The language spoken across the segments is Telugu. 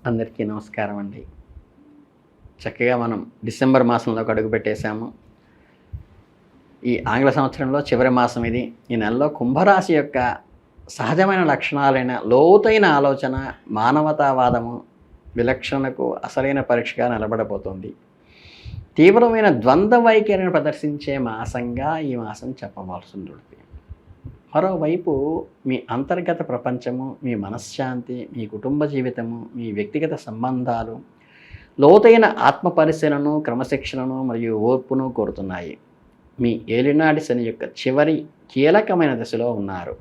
అందరికీ నమస్కారం అండి. చక్కగా మనం డిసెంబర్ మాసంలోకి అడుగు పెట్టేశాము. ఈ ఆంగ్ల సంవత్సరంలో చివరి మాసం ఇది. ఈ నెలలో కుంభరాశి యొక్క సహజమైన లక్షణాలైన లోతైన ఆలోచన, మానవతావాదము, విలక్షణకు అసలైన పరీక్షగా నిలబడబోతోంది. తీవ్రమైన ద్వంద్వ వైఖరిని ప్రదర్శించే మాసంగా ఈ మాసం చెప్పవలసి ఉంటుంది. మరోవైపు మీ అంతర్గత ప్రపంచము, మీ మనశ్శాంతి, మీ కుటుంబ జీవితము, మీ వ్యక్తిగత సంబంధాలు లోతైన ఆత్మ పరిశీలనను, క్రమశిక్షణను మరియు ఓర్పును కోరుతున్నాయి. మీ ఏలినాటి శని యొక్క చివరి కీలకమైన దశలో ఉన్నారు.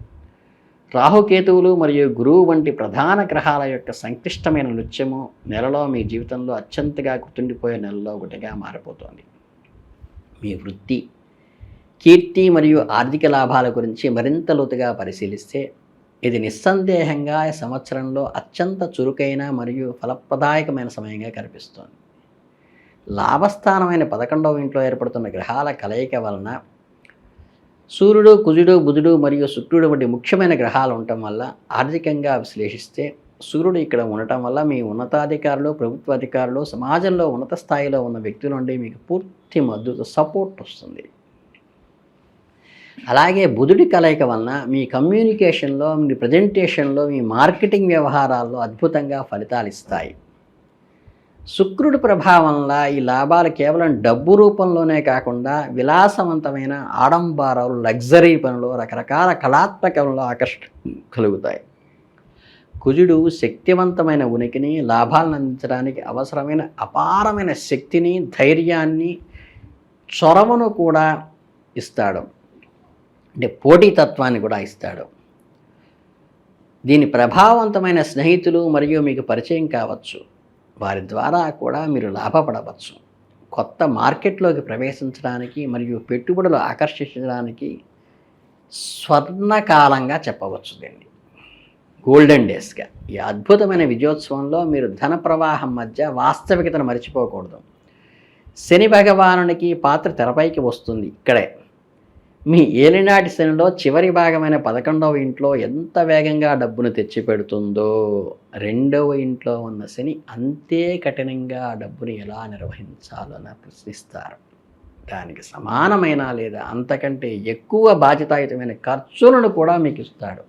రాహుకేతువులు మరియు గురువు వంటి ప్రధాన గ్రహాల యొక్క సంక్లిష్టమైన నృత్యము నెలలో మీ జీవితంలో అత్యంతగా గుర్తుండిపోయే నెలలో ఒకటిగా మారిపోతోంది. మీ వృత్తి, కీర్తి మరియు ఆర్థిక లాభాల గురించి మరింత లోతుగా పరిశీలిస్తే ఇది నిస్సందేహంగా ఈ సంవత్సరంలో అత్యంత చురుకైన మరియు ఫలప్రదాయకమైన సమయంగా కనిపిస్తోంది. లాభస్థానమైన 11వ ఇంట్లో ఏర్పడుతున్న గ్రహాల కలయిక వలన సూర్యుడు, కుజుడు, బుధుడు మరియు శుక్రుడు వంటి ముఖ్యమైన గ్రహాలు ఉండటం వల్ల ఆర్థికంగా విశ్లేషిస్తే సూర్యుడు ఇక్కడ ఉండటం వల్ల మీ ఉన్నతాధికారులు, ప్రభుత్వ అధికారులు, సమాజంలో ఉన్నత స్థాయిలో ఉన్న వ్యక్తుల నుండి మీకు పూర్తి మద్దతు, సపోర్ట్ వస్తుంది. అలాగే బుధుడి కలయిక వలన మీ కమ్యూనికేషన్లో, మీ ప్రజెంటేషన్లో, మీ మార్కెటింగ్ వ్యవహారాల్లో అద్భుతంగా ఫలితాలు ఇస్తాయి. శుక్రుడి ప్రభావంలో ఈ లాభాలు కేవలం డబ్బు రూపంలోనే కాకుండా విలాసవంతమైన ఆడంబరాలు, లగ్జరీ పనులు, రకరకాల కళాత్మకంలో ఆకర్షణ కలుగుతాయి. కుజుడు శక్తివంతమైన ఉనికిని, లాభాలను అందించడానికి అవసరమైన అపారమైన శక్తిని, ధైర్యాన్ని, చొరవను కూడా ఇస్తాడు. అంటే పోటీతత్వాన్ని కూడా ఇస్తాడు. దీని ప్రభావవంతమైన స్నేహితులు మరియు మీకు పరిచయం కావచ్చు. వారి ద్వారా కూడా మీరు లాభపడవచ్చు. కొత్త మార్కెట్లోకి ప్రవేశించడానికి మరియు పెట్టుబడులు ఆకర్షించడానికి స్వర్ణకాలంగా చెప్పవచ్చు. దీన్ని గోల్డెన్ డేస్గా. ఈ అద్భుతమైన విజయోత్సవంలో మీరు ధన ప్రవాహం మధ్య వాస్తవికతను మర్చిపోకూడదు. శని భగవానునికి పాత్ర తెరపైకి వస్తుంది ఇక్కడే. మీ ఏలినాటి శనిలో చివరి భాగమైన 11వ ఇంట్లో ఎంత వేగంగా డబ్బును తెచ్చిపెడుతుందో 2వ ఇంట్లో ఉన్న శని అంతే కఠినంగా ఆ డబ్బుని ఎలా నిర్వహించాలో ప్రశ్నిస్తారు. దానికి సమానమైన లేదా అంతకంటే ఎక్కువ బాధ్యతాయుతమైన ఖర్చులను కూడా మీకు ఇస్తాడు.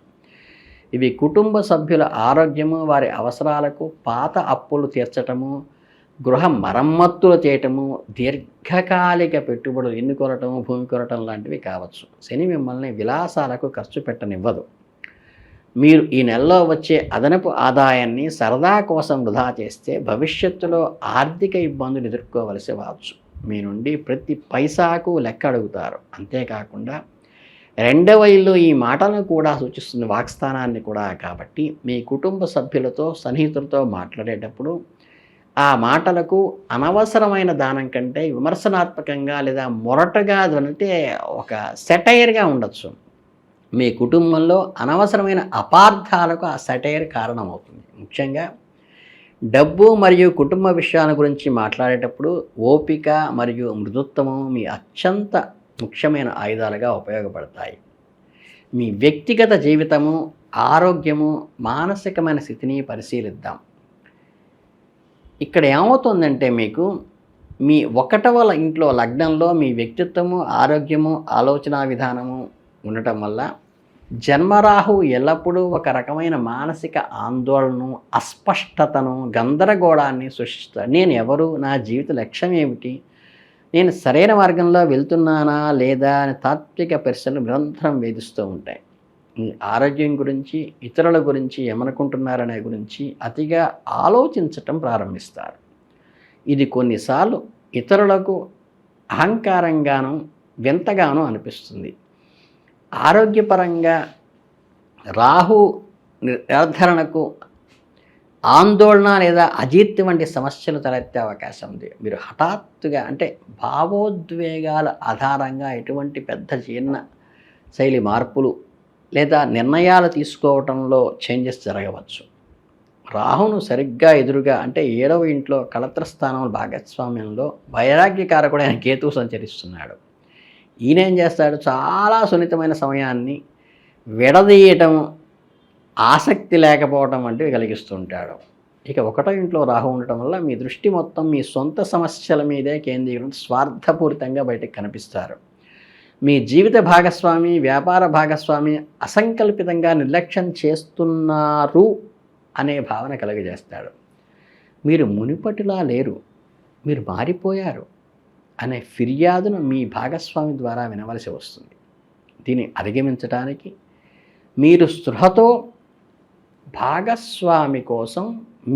ఇవి కుటుంబ సభ్యుల ఆరోగ్యము, వారి అవసరాలకు, పాత అప్పులు తీర్చటము, గృహ మరమ్మతులు చేయటము, దీర్ఘకాలిక పెట్టుబడులు ఎన్నుకొనటము, భూమి కొనటం లాంటివి కావచ్చు. శని మిమ్మల్ని విలాసాలకు ఖర్చు పెట్టనివ్వదు. మీరు ఈ నెలలో వచ్చే అదనపు ఆదాయాన్ని సరదా కోసం వృధా చేస్తే భవిష్యత్తులో ఆర్థిక ఇబ్బందులు ఎదుర్కోవలసి రావచ్చు. మీ నుండి ప్రతి పైసాకు లెక్క అడుగుతారు. అంతేకాకుండా 2వ ఇల్లు ఈ మాటలను కూడా సూచిస్తుంది, వాక్స్థానాన్ని కూడా. కాబట్టి మీ కుటుంబ సభ్యులతో, సన్నిహితులతో మాట్లాడేటప్పుడు ఆ మాటలకు అనవసరమైన దానం కంటే విమర్శనాత్మకంగా లేదా మొరటగా అంటే ఒక సెటైర్గా ఉండొచ్చు. మీ కుటుంబంలో అనవసరమైన అపార్థాలకు ఆ సెటైర్ కారణమవుతుంది. ముఖ్యంగా డబ్బు మరియు కుటుంబ విషయాల గురించి మాట్లాడేటప్పుడు ఓపిక మరియు మృదుత్వము మీ అత్యంత ముఖ్యమైన ఆయుధాలుగా ఉపయోగపడతాయి. మీ వ్యక్తిగత జీవితము, ఆరోగ్యము, మానసికమైన స్థితిని పరిశీలిద్దాం. ఇక్కడ ఏమవుతుందంటే మీకు మీ 1వ ఇంట్లో లగ్నంలో మీ వ్యక్తిత్వము, ఆరోగ్యము, ఆలోచన విధానము ఉండటం వల్ల జన్మరాహు ఎల్లప్పుడూ ఒక రకమైన మానసిక ఆందోళనను, అస్పష్టతను, గందరగోళాన్ని సృష్టిస్తాడు. నేను ఎవరు, నా జీవిత లక్ష్యం ఏమిటి, నేను సరైన మార్గంలో వెళ్తున్నానా లేదా అని తాత్విక ప్రశ్నలు నిరంతరం వేధిస్తూ ఉంటాయి. ఈ ఆరోగ్యం గురించి, ఇతరుల గురించి ఏమనుకుంటున్నారనే గురించి అతిగా ఆలోచించటం ప్రారంభిస్తారు. ఇది కొన్నిసార్లు ఇతరులకు అహంకారంగానూ వింతగానూ అనిపిస్తుంది. ఆరోగ్యపరంగా రాహు నిర్ధారణకు ఆందోళన లేదా అజీర్తి వంటి సమస్యలు తలెత్తే అవకాశం ఉంది. మీరు హఠాత్తుగా అంటే భావోద్వేగాల ఆధారంగా ఎటువంటి పెద్ద జీర్ణ శైలి మార్పులు లేదా నిర్ణయాలు తీసుకోవటంలో చేంజెస్ జరగవచ్చు. రాహును సరిగ్గా ఎదురుగా అంటే 7వ ఇంట్లో కళత్ర స్థానం భాగస్వామ్యంలో వైరాగ్యకారకుడైన కేతువు సంచరిస్తున్నాడు. ఈయనేం చేస్తాడు, చాలా సున్నితమైన సమయాన్ని విడదీయటం, ఆసక్తి లేకపోవటం వంటివి కలిగిస్తుంటాడు. ఇక 1వ ఇంట్లో రాహు ఉండటం వల్ల మీ దృష్టి మొత్తం మీ సొంత సమస్యల మీదే కేంద్రీకరించి స్వార్థపూరితంగా బయటకు కనిపిస్తారు. మీ జీవిత భాగస్వామి, వ్యాపార భాగస్వామి అసంకల్పితంగా నిర్లక్ష్యం చేస్తున్నారు అనే భావన కలుగజేస్తాడు. మీరు మునుపటిలా లేరు, మీరు మారిపోయారు అనే ఫిర్యాదును మీ భాగస్వామి ద్వారా వినవలసి వస్తుంది. దీన్ని అధిగమించడానికి మీరు స్పృహతో భాగస్వామి కోసం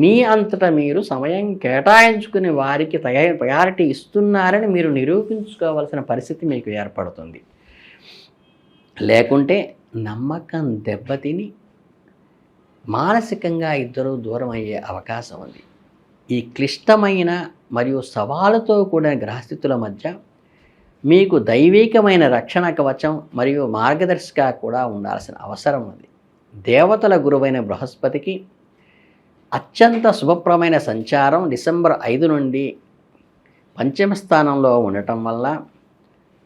మీ అంతటా మీరు సమయం కేటాయించుకుని వారికి ప్రయారిటీ ఇస్తున్నారని మీరు నిరూపించుకోవాల్సిన పరిస్థితి మీకు ఏర్పడుతుంది. లేకుంటే నమ్మకం దెబ్బతిని మానసికంగా ఇద్దరూ దూరం అయ్యే అవకాశం ఉంది. ఈ క్లిష్టమైన మరియు సవాలుతో కూడిన గ్రహస్థితుల మధ్య మీకు దైవీకమైన రక్షణ కవచం మరియు మార్గదర్శిగా కూడా ఉండాల్సిన అవసరం ఉంది. దేవతల గురువైన బృహస్పతికి అత్యంత శుభప్రమైన సంచారం డిసెంబర్ 5 నుండి 5వ స్థానంలో ఉండటం వల్ల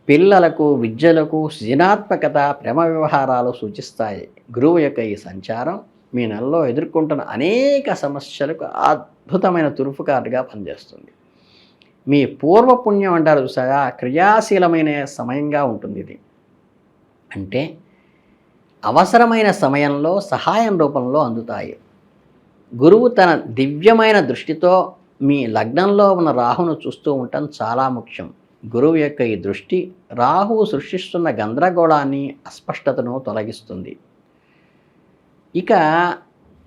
పిల్లలకు, విద్యలకు సృజనాత్మకత, ప్రేమ వ్యవహారాలు సూచిస్తాయి. గురువు యొక్క ఈ సంచారం మీ నెలలో ఎదుర్కొంటున్న అనేక సమస్యలకు అద్భుతమైన తురుపుకారుగా పనిచేస్తుంది. మీ పూర్వపుణ్యం అంటారు చూసారా, క్రియాశీలమైన సమయంగా ఉంటుంది ఇది. అంటే అవసరమైన సమయంలో సహాయం రూపంలో అందుతాయి. గురువు తన దివ్యమైన దృష్టితో మీ లగ్నంలో ఉన్న రాహును చూస్తూ ఉండటం చాలా ముఖ్యం. గురువు యొక్క ఈ దృష్టి రాహువు సృష్టిస్తున్న గందరగోళాన్ని, అస్పష్టతను తొలగిస్తుంది. ఇక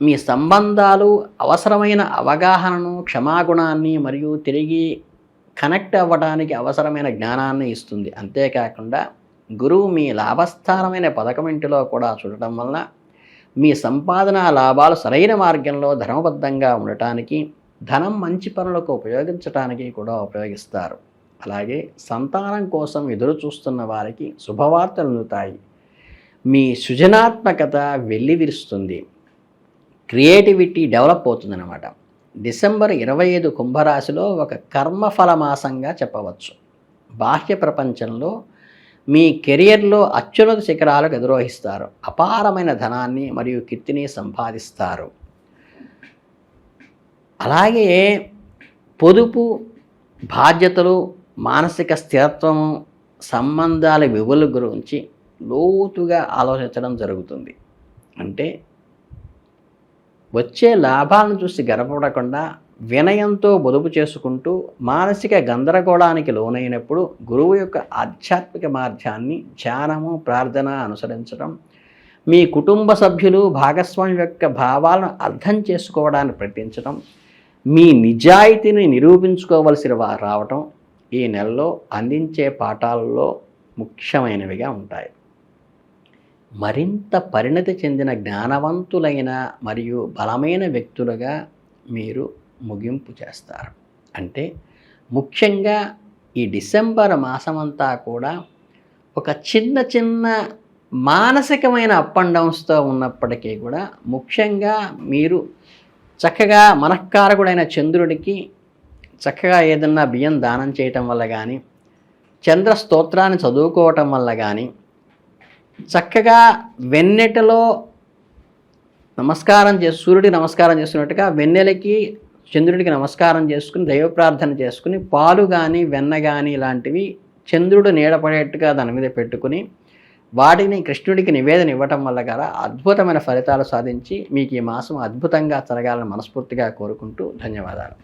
మీ సంబంధాలు అవసరమైన అవగాహనను, క్షమాగుణాన్ని మరియు తిరిగి కనెక్ట్ అవ్వడానికి అవసరమైన జ్ఞానాన్ని ఇస్తుంది. అంతేకాకుండా గురువు మీ లాభస్థానమైన 11వ ఇంటిలో కూడా చూడటం వలన మీ సంపాదన లాభాలు సరైన మార్గంలో ధర్మబద్ధంగా ఉండటానికి, ధనం మంచి పనులకు ఉపయోగించడానికి కూడా ఉపయోగిస్తారు. అలాగే సంతానం కోసం ఎదురు చూస్తున్న వారికి శుభవార్తలు అందుతాయి. మీ సృజనాత్మకత వెల్లివిరుస్తుంది. క్రియేటివిటీ డెవలప్ అవుతుందన్నమాట. డిసెంబర్ 25 కుంభరాశిలో ఒక కర్మఫల మాసంగా చెప్పవచ్చు. బాహ్య ప్రపంచంలో మీ కెరియర్లో అత్యున్నత శిఖరాలకు అధిరోహిస్తారు. అపారమైన ధనాన్ని మరియు కీర్తిని సంపాదిస్తారు. అలాగే పొదుపు, బాధ్యతలు, మానసిక స్థిరత్వము, సంబంధాల విలువల గురించి లోతుగా ఆలోచించడం జరుగుతుంది. అంటే వచ్చే లాభాలను చూసి గర్వపడకుండా వినయంతో పొదుపు చేసుకుంటూ మానసిక గందరగోళానికి లోనైనప్పుడు గురువు యొక్క ఆధ్యాత్మిక మార్గాన్ని, ధ్యానము, ప్రార్థన అనుసరించడం, మీ కుటుంబ సభ్యులు, భాగస్వామి యొక్క భావాలను అర్థం చేసుకోవడానికి ప్రయత్నించడం, మీ నిజాయితీని నిరూపించుకోవలసి రావటం ఈ నెలలో అందించే పాఠాలలో ముఖ్యమైనవిగా ఉంటాయి. మరింత పరిణతి చెందిన జ్ఞానవంతులైన మరియు బలమైన వ్యక్తులుగా మీరు ముగింపు చేస్తారు. అంటే ముఖ్యంగా ఈ డిసెంబర్ మాసమంతా కూడా ఒక చిన్న మానసికమైన అప్ అండ్ డౌన్స్తో ఉన్నప్పటికీ కూడా ముఖ్యంగా మీరు చక్కగా మనఃకారకుడైన చంద్రుడికి చక్కగా ఏదన్నా బియ్యం దానం చేయటం వల్ల కానీ, చంద్ర స్తోత్రాన్ని చదువుకోవటం వల్ల కానీ, చక్కగా వెన్నెటలో నమస్కారం సూర్యుడికి నమస్కారం చేస్తున్నట్టుగా వెన్నెలకి, చంద్రుడికి నమస్కారం చేసుకుని దైవ ప్రార్థన చేసుకుని పాలు కానీ, వెన్న కానీ ఇలాంటివి చంద్రుడు నీడపడేట్టుగా దాని మీద పెట్టుకుని వాటిని కృష్ణుడికి నివేదన ఇవ్వటం వల్ల కూడా అద్భుతమైన ఫలితాలు సాధించి మీకు ఈ మాసం అద్భుతంగా జరగాలని మనస్ఫూర్తిగా కోరుకుంటూ ధన్యవాదాలు.